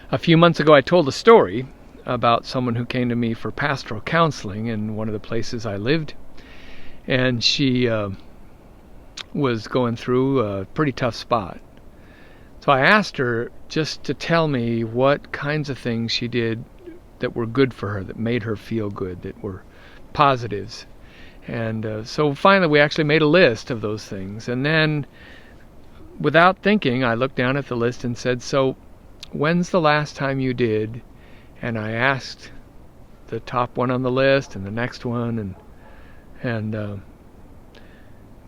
A few months ago I told a story about someone who came to me for pastoral counseling in one of the places I lived, and she was going through a pretty tough spot. So I asked her just to tell me what kinds of things she did that were good for her, that made her feel good, that were positives. And so finally we actually made a list of those things. And then, without thinking, I looked down at the list and said, "So, when's the last time you did?" And I asked the top one on the list and the next one, and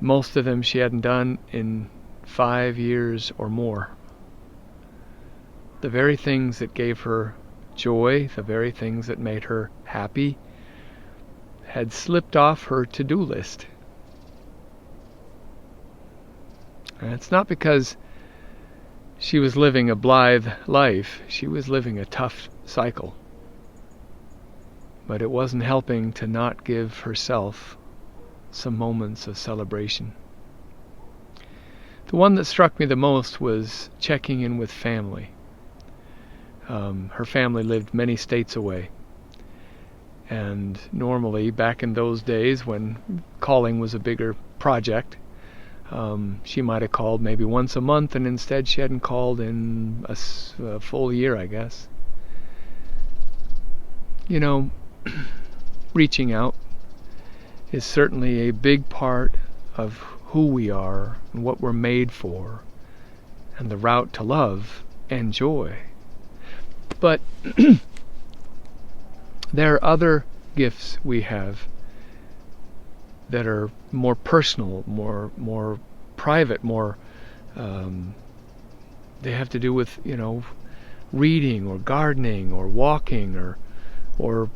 most of them she hadn't done in 5 years or more. The very things that gave her joy, the very things that made her happy, had slipped off her to-do list. And it's not because she was living a blithe life. She was living a tough cycle. But it wasn't helping to not give herself some moments of celebration. The one that struck me the most was checking in with family. Her family lived many states away. And normally, back in those days when calling was a bigger project, she might have called maybe once a month, and instead she hadn't called in a full year, I guess. You know, reaching out is certainly a big part of who we are and what we're made for, and the route to love and joy. But there are other gifts we have that are more personal, more private, more they have to do with, reading or gardening or walking or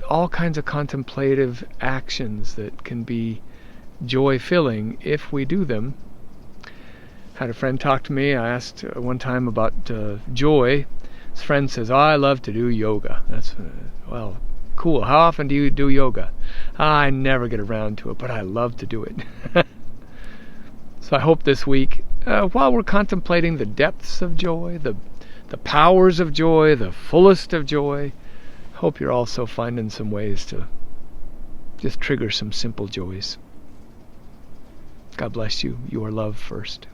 all kinds of contemplative actions that can be joy-filling if we do them. Had a friend talk to me. I asked one time about joy. His friend says, "Oh, I love to do yoga." That's well, cool. How often do you do yoga? I never get around to it, but I love to do it. So I hope this week, while we're contemplating the depths of joy, the powers of joy, the fullest of joy, hope you're also finding some ways to just trigger some simple joys. God bless you. You are loved first.